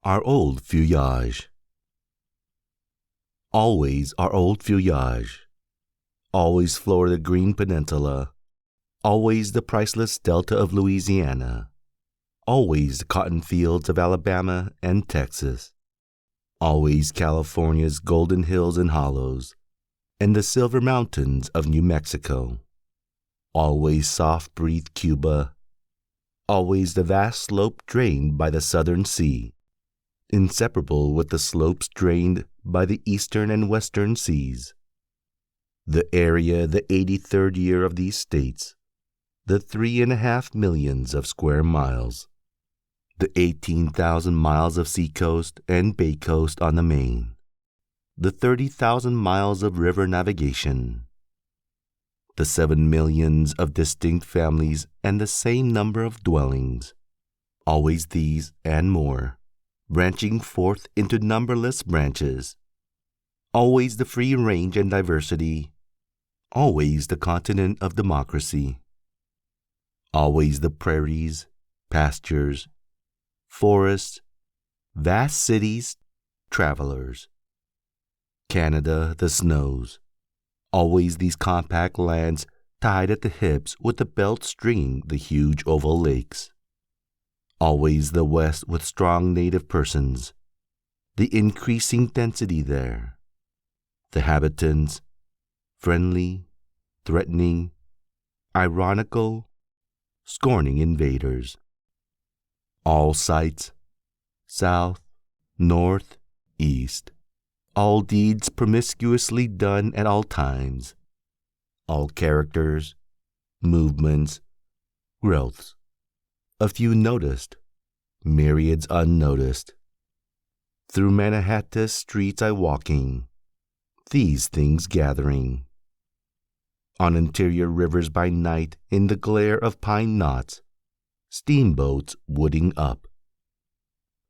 Our old Feuillage. Always our old Feuillage. Always Florida Green Peninsula. Always the priceless Delta of Louisiana. Always the cotton fields of Alabama and Texas. Always California's golden hills and hollows, and the silver mountains of New Mexico. Always soft-breathed Cuba. Always the vast slope drained by the Southern Sea, inseparable with the slopes drained by the Eastern and Western Seas. The area, the 83rd year of these states, the 3.5 millions of square miles, the 18,000 miles of seacoast and bay coast on the Main, the 30,000 miles of river navigation, the 7 millions of distinct families and the same number of dwellings, always these and more, branching forth into numberless branches, always the free range and diversity, always the continent of democracy, always the prairies, pastures, forests, vast cities, travelers, Canada, the snows, always these compact lands tied at the hips with the belt stringing the huge oval lakes. Always the West with strong native persons, the increasing density there, the habitants, friendly, threatening, ironical, scorning invaders. All sights, south, north, east, all deeds promiscuously done at all times, all characters, movements, growths. A few noticed, myriads unnoticed. Through Manhattan's streets I walking, these things gathering. On interior rivers by night in the glare of pine knots, steamboats wooding up.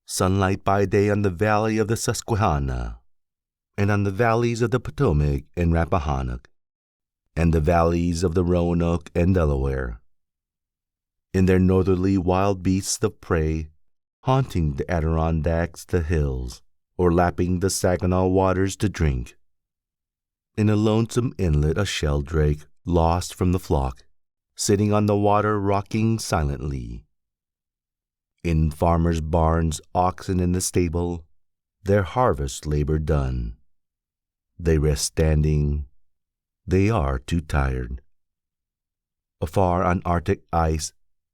Sunlight by day on the valley of the Susquehanna, and on the valleys of the Potomac and Rappahannock, and the valleys of the Roanoke and Delaware. In their northerly wild beasts of prey, haunting the Adirondacks, the hills, or lapping the Saginaw waters to drink. In a lonesome inlet a sheldrake, lost from the flock, sitting on the water rocking silently. In farmers' barns, oxen in the stable, their harvest labor done. They rest standing, they are too tired. Afar on Arctic ice,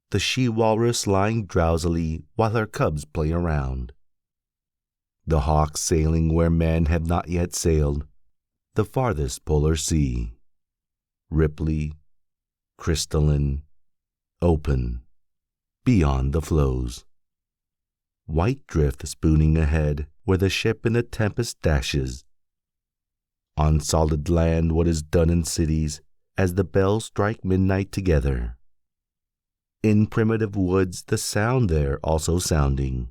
the she-walrus lying drowsily while her cubs play around. The hawk sailing where men have not yet sailed, the farthest polar sea. Ripply, crystalline, open, beyond the floes. White drift spooning ahead where the ship in the tempest dashes. On solid land what is done in cities as the bells strike midnight together. In primitive woods the sound there also sounding,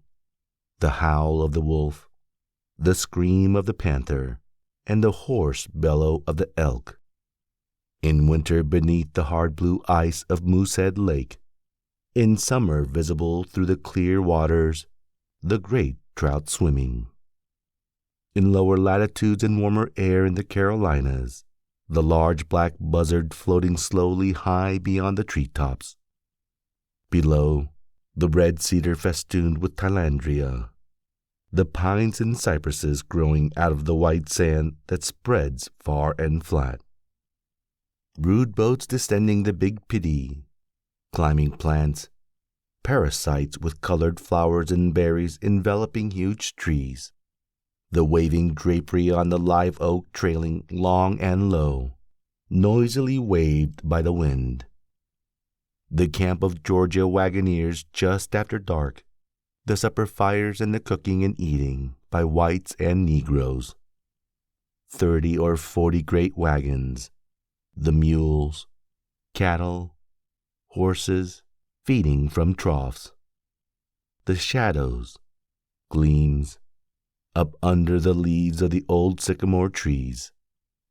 the howl of the wolf, the scream of the panther, and the hoarse bellow of the elk. In winter beneath the hard blue ice of Moosehead Lake, in summer visible through the clear waters, the great trout swimming. In lower latitudes and warmer air in the Carolinas, the large black buzzard floating slowly high beyond the treetops. Below, the red cedar festooned with tilandria, the pines and cypresses growing out of the white sand that spreads far and flat. Rude boats descending the Big Pity, climbing plants, parasites with colored flowers and berries enveloping huge trees, the waving drapery on the live oak trailing long and low, noisily waved by the wind. The camp of Georgia wagoners just after dark, the supper fires and the cooking and eating by whites and Negroes. 30 or 40 great wagons, the mules, cattle, horses, feeding from troughs. The shadows, gleams, up under the leaves of the old sycamore trees,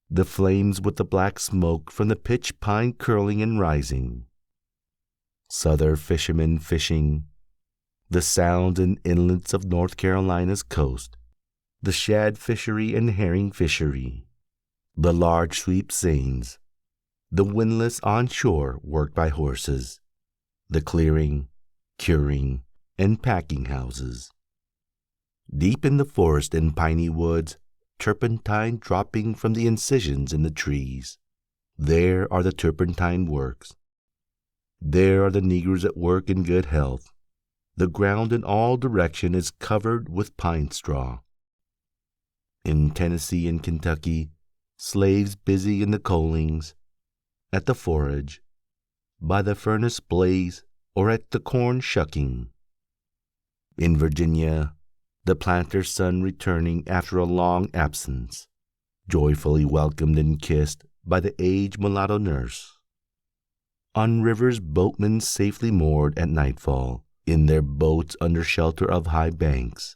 the flames with the black smoke from the pitch pine curling and rising. Southern fishermen fishing, the sounds and inlets of North Carolina's coast, the shad fishery and herring fishery, the large sweep seines, the windlass onshore worked by horses, the clearing, curing, and packing houses. Deep in the forest and piney woods, turpentine dropping from the incisions in the trees. There are the turpentine works. There are the negroes at work in good health. The ground in all direction is covered with pine straw. In Tennessee and Kentucky, slaves busy in the coalings, at the forage, by the furnace blaze, or at the corn shucking. In Virginia, the planter's son returning after a long absence, joyfully welcomed and kissed by the aged mulatto nurse. On rivers, boatmen safely moored at nightfall in their boats under shelter of high banks.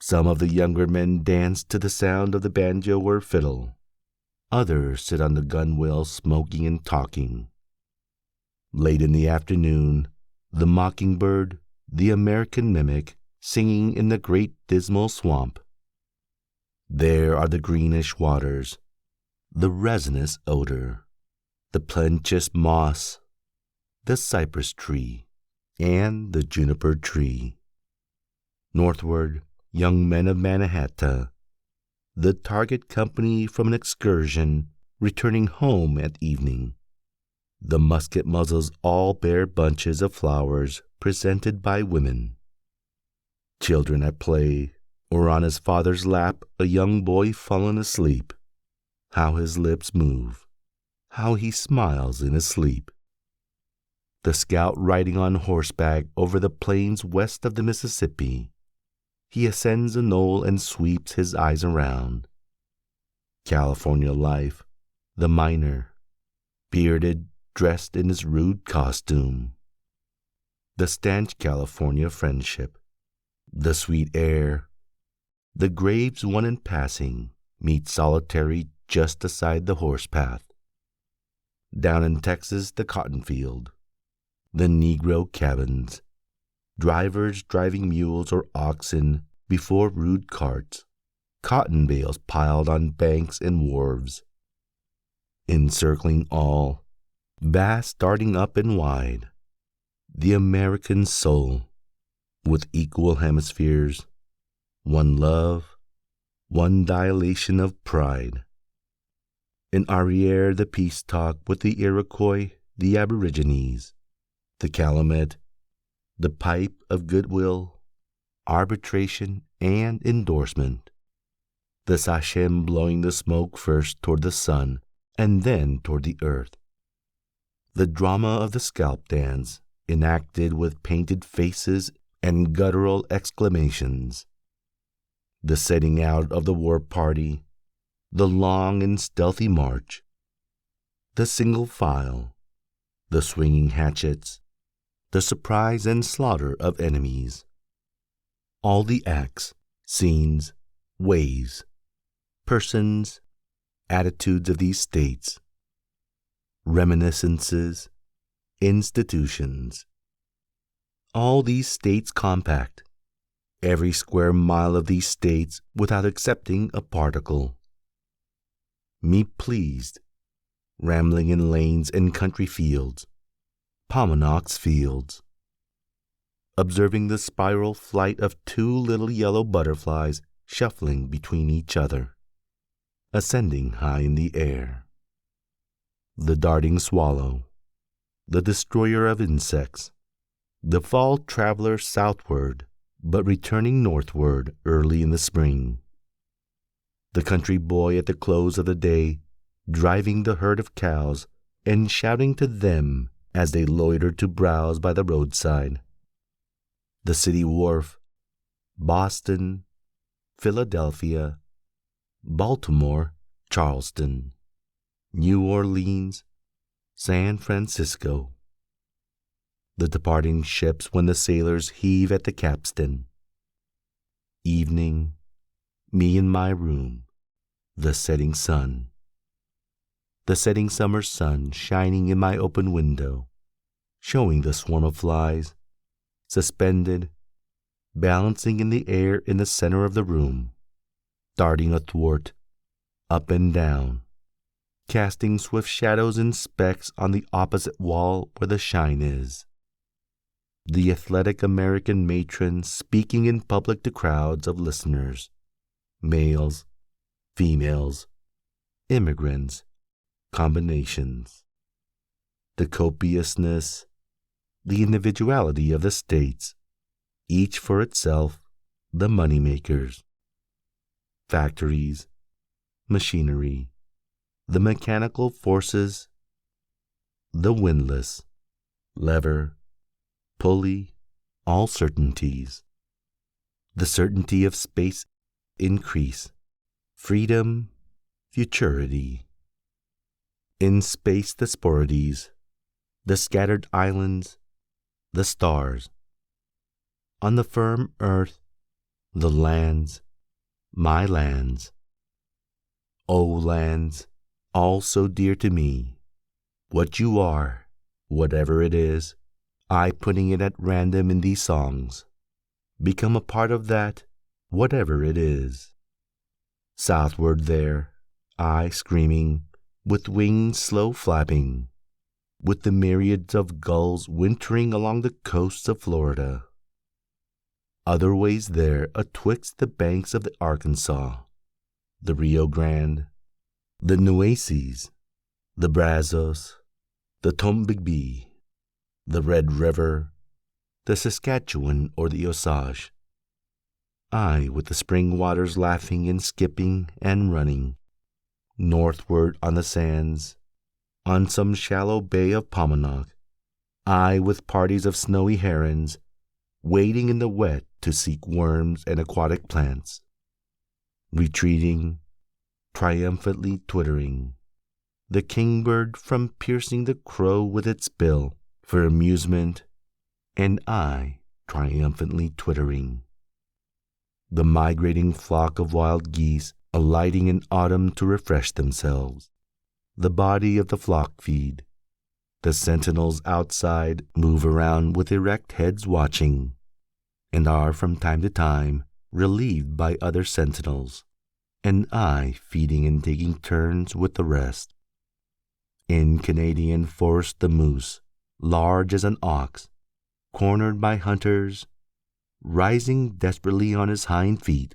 Some of the younger men dance to the sound of the banjo or fiddle. Others sit on the gunwale smoking and talking. Late in the afternoon, the mockingbird, the American mimic, singing in the great dismal swamp. There are the greenish waters, the resinous odor, the plenteous moss, the cypress tree, and the juniper tree. Northward, young men of Mannahatta, the target company from an excursion, returning home at evening. The musket muzzles all bear bunches of flowers presented by women. Children at play, or on his father's lap a young boy fallen asleep. How his lips move, how he smiles in his sleep. The scout riding on horseback over the plains west of the Mississippi. He ascends a knoll and sweeps his eyes around. California life, the miner, bearded, dressed in his rude costume. The stanch California friendship, the sweet air, the graves one in passing meet solitary just aside the horse path. Down in Texas, the cotton field, the Negro cabins, drivers driving mules or oxen before rude carts, cotton bales piled on banks and wharves. Encircling all, vast starting up and wide, the American soul, with equal hemispheres, one love, one dilation of pride. In arriere the peace talk with the Iroquois, the Aborigines, the Calumet, the pipe of goodwill, arbitration, and endorsement. The Sachem blowing the smoke first toward the sun and then toward the earth. The drama of the scalp dance, enacted with painted faces and guttural exclamations. The setting out of the war party, the long and stealthy march, the single file, the swinging hatchets, the surprise and slaughter of enemies. All the acts, scenes, ways, persons, attitudes of these states, reminiscences, institutions. All these states compact, every square mile of these states without excepting a particle. Me pleased, rambling in lanes and country fields, Pomanox fields, observing the spiral flight of two little yellow butterflies shuffling between each other, ascending high in the air. The darting swallow, the destroyer of insects, the fall traveler southward, but returning northward early in the spring. The country boy at the close of the day, driving the herd of cows and shouting to them as they loitered to browse by the roadside. The city wharf, Boston, Philadelphia, Baltimore, Charleston, New Orleans, San Francisco. The departing ships when the sailors heave at the capstan. Evening, me in my room, the setting sun. The setting summer sun shining in my open window, showing the swarm of flies, suspended, balancing in the air in the center of the room, darting athwart, up and down, casting swift shadows and specks on the opposite wall where the shine is. The athletic American matron speaking in public to crowds of listeners, males, females, immigrants, combinations. The copiousness, the individuality of the states, each for itself, the moneymakers. Factories, machinery, the mechanical forces, the windlass, lever, pulley, all certainties. The certainty of space increase, freedom, futurity. In space the sporities, the scattered islands, the stars. On the firm earth, the lands, my lands. O lands, all so dear to me, what you are, whatever it is, I putting it at random in these songs, become a part of that, whatever it is. Southward there, I screaming, with wings slow flapping, with the myriads of gulls wintering along the coasts of Florida. Other ways there atwixt the banks of the Arkansas, the Rio Grande, the Nueces, the Brazos, the Tombigbee, the Red River, the Saskatchewan or the Osage. I with the spring waters laughing and skipping and running, northward on the sands, on some shallow bay of Paumanok, I with parties of snowy herons, wading in the wet to seek worms and aquatic plants, retreating, triumphantly twittering, the kingbird from piercing the crow with its bill for amusement, and I triumphantly twittering. The migrating flock of wild geese alighting in autumn to refresh themselves, the body of the flock feed. The sentinels outside move around with erect heads watching, and are from time to time relieved by other sentinels, and I feeding and taking turns with the rest. In Canadian forest the moose, large as an ox, cornered by hunters, rising desperately on his hind feet,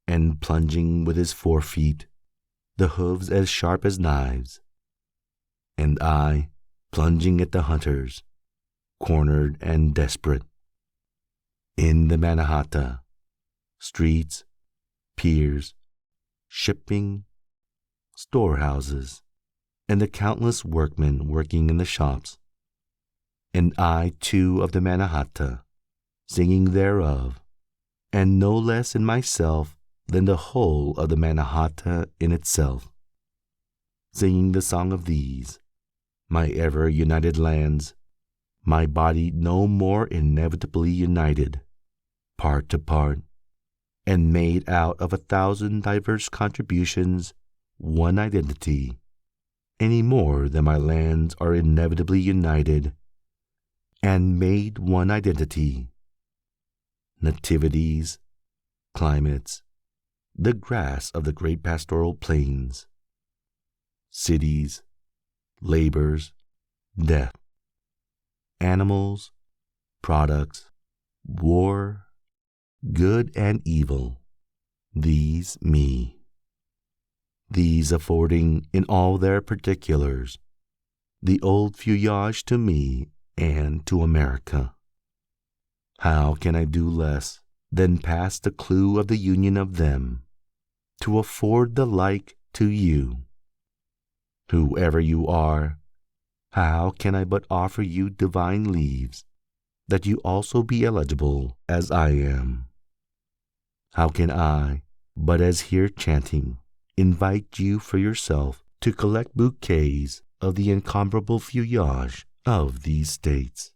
and plunging with his forefeet, the hooves as sharp as knives, and I plunging at the hunters, cornered and desperate. In the Mannahatta, streets, piers, shipping, storehouses, and the countless workmen working in the shops, and I too of the Mannahatta, singing thereof, and no less in myself than the whole of the Mannahatta in itself, singing the song of these, my ever united lands, my body no more inevitably united, part to part, and made out of 1,000 diverse contributions one identity, any more than my lands are inevitably united, and made one identity. Nativities, climates, the grass of the great pastoral plains, cities, labors, death, animals, products, war, good and evil, these me. These affording in all their particulars the old feuillage to me and to America. How can I do less than pass the clue of the union of them, to afford the like to you? Whoever you are, how can I but offer you divine leaves, that you also be eligible as I am? How can I, but as here chanting, invite you for yourself to collect bouquets of the incomparable feuillage of these states?